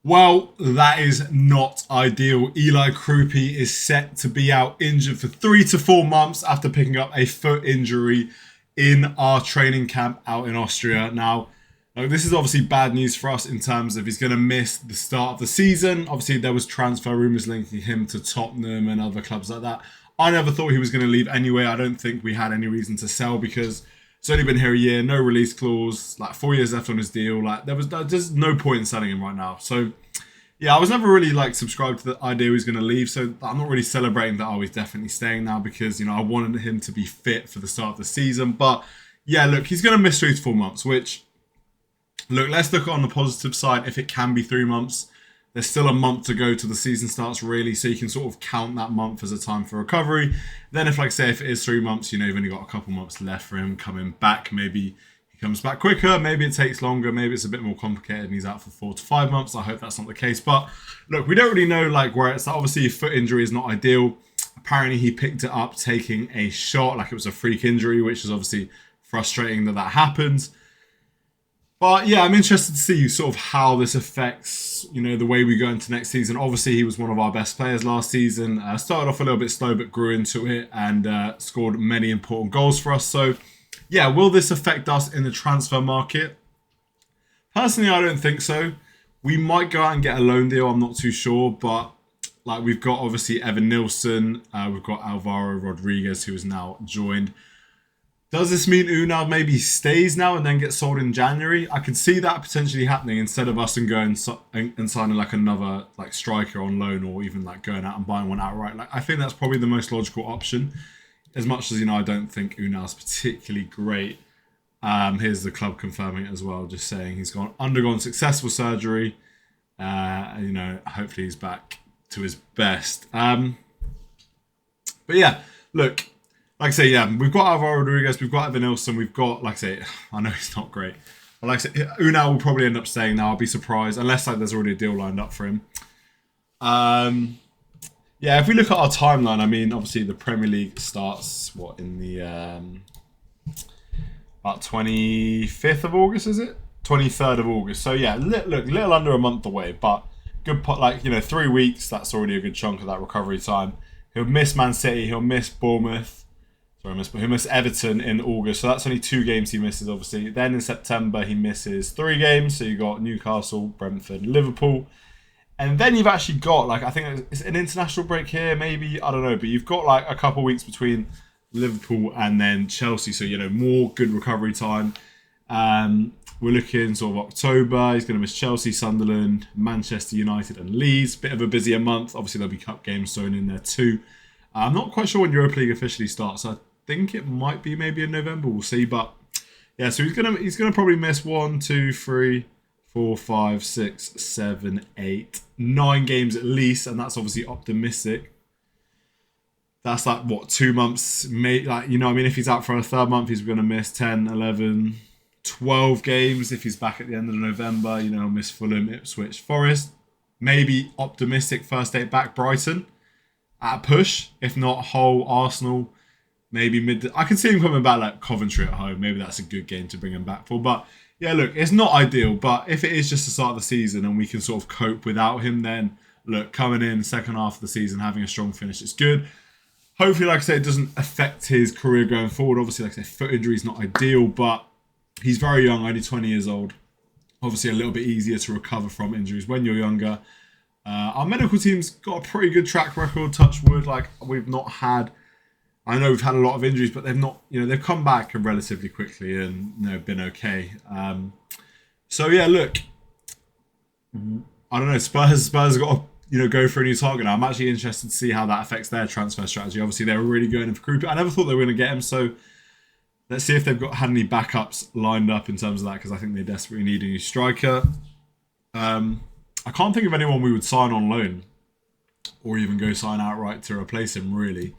Well, that is not ideal. Eli Kroupi is set to be out injured for 3 to 4 months after picking up a foot injury in our training camp out in Austria. Now, this is obviously bad news for us in terms of he's going to miss the start of the season. Obviously, there was transfer rumours linking him to Tottenham and other clubs like that. I never thought he was going to leave anyway. I don't think we had any reason to sell because he's only been here a year, no release clause, like 4 years left on his deal. Like there was just no point in selling him right now. So yeah, I was never really like subscribed to the idea he was going to leave. So I'm not really celebrating that. Oh, he's definitely staying now because I wanted him to be fit for the start of the season. But yeah, look, he's going to miss 3 to 4 months. Which look, let's look on the positive side. If it can be 3 months, there's still a month to go till the season starts, really, so you can sort of count that month as a time for recovery. Then, if, like I say, if it is 3 months, you've only got a couple months left for him coming back. Maybe he comes back quicker, maybe it takes longer, maybe it's a bit more complicated and he's out for 4 to 5 months. I hope that's not the case. But look, we don't really know like where it's at. Obviously, foot injury is not ideal. Apparently, he picked it up taking a shot, like it was a freak injury, which is obviously frustrating that happens. But yeah, I'm interested to see sort of how this affects, the way we go into next season. Obviously, he was one of our best players last season. Started off a little bit slow, but grew into it and scored many important goals for us. So yeah, will this affect us in the transfer market? Personally, I don't think so. We might go out and get a loan deal. I'm not too sure, but like we've got obviously Evan Nilsson, we've got Alvaro Rodriguez who has now joined. Does this mean Unal maybe stays now and then gets sold in January? I could see that potentially happening instead of us and going and signing like another like striker on loan or even like going out and buying one outright. Like I think that's probably the most logical option. As much as I don't think Unal's particularly great. Here's the club confirming it as well, just saying he's undergone successful surgery. Hopefully he's back to his best. But yeah, look. Like I say, yeah, we've got Alvaro Rodriguez, we've got Evan Nilsson, we've got, like I say, I know he's not great. But like I say, Unal will probably end up staying now. I'll be surprised, unless like there's already a deal lined up for him. Yeah, if we look at our timeline, I mean, obviously the Premier League starts, in the, about 25th of August, is it? 23rd of August. So yeah, little under a month away, but good, 3 weeks, that's already a good chunk of that recovery time. He'll miss Man City, he'll miss Bournemouth. Sorry, he missed Everton in August, so that's only 2 games he misses, obviously. Then in September, he misses 3 games, so you got Newcastle, Brentford, Liverpool. And then you've actually got, like, I think it's an international break here, maybe, I don't know, but you've got, like, a couple of weeks between Liverpool and then Chelsea, so, more good recovery time. We're looking sort of October, he's going to miss Chelsea, Sunderland, Manchester United and Leeds. Bit of a busier month, obviously there'll be cup games thrown in there too. I'm not quite sure when Europa League officially starts. I think it might be maybe in November. We'll see. But yeah, so he's gonna probably miss 1, 2, 3, 4, 5, 6, 7, 8, 9 games at least, and that's obviously optimistic. That's like what 2 months. If he's out for a third month, he's gonna miss 10, 11, 12 games. If he's back at the end of November, he'll miss Fulham, Ipswich, Forest. Maybe optimistic first 8 back Brighton at a push. If not, Hull, Arsenal. Maybe I can see him coming back like Coventry at home. Maybe that's a good game to bring him back for. But yeah, look, it's not ideal. But if it is just the start of the season and we can sort of cope without him, then look, coming in second half of the season, having a strong finish, it's good. Hopefully, like I say, it doesn't affect his career going forward. Obviously, like I say, foot injury is not ideal, but he's very young, only 20 years old. Obviously, a little bit easier to recover from injuries when you're younger. Our medical team's got a pretty good track record, touch wood. Like, we've not had... I know we've had a lot of injuries, but they've not, they've come back relatively quickly and been okay. So yeah, look, I don't know. Spurs have got to go for a new target now. I'm actually interested to see how that affects their transfer strategy. Obviously, they were really going in for Kroupi. I never thought they were going to get him, so let's see if they've had any backups lined up in terms of that, because I think they desperately need a new striker. I can't think of anyone we would sign on loan or even go sign outright to replace him, really.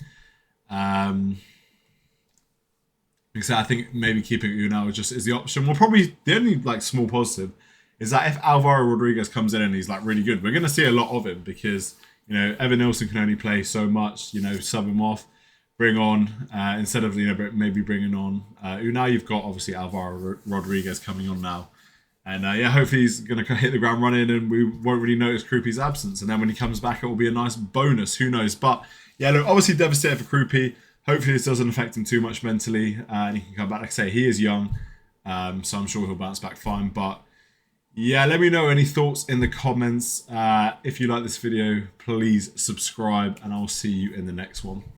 Because I think maybe keeping Unal is the option. Well, probably the only small positive is that if Alvaro Rodriguez comes in and he's really good, we're going to see a lot of him because Evan Nilsson can only play so much. Sub him off, bring on instead of maybe bringing on Unal. You've got obviously Alvaro Rodriguez coming on now. And yeah, hopefully he's going to hit the ground running and we won't really notice Kroupi's absence. And then when he comes back, it will be a nice bonus. Who knows? But yeah, look, obviously devastated for Kroupi. Hopefully this doesn't affect him too much mentally and he can come back. Like I say, he is young, so I'm sure he'll bounce back fine. But yeah, let me know any thoughts in the comments. If you like this video, please subscribe and I'll see you in the next one.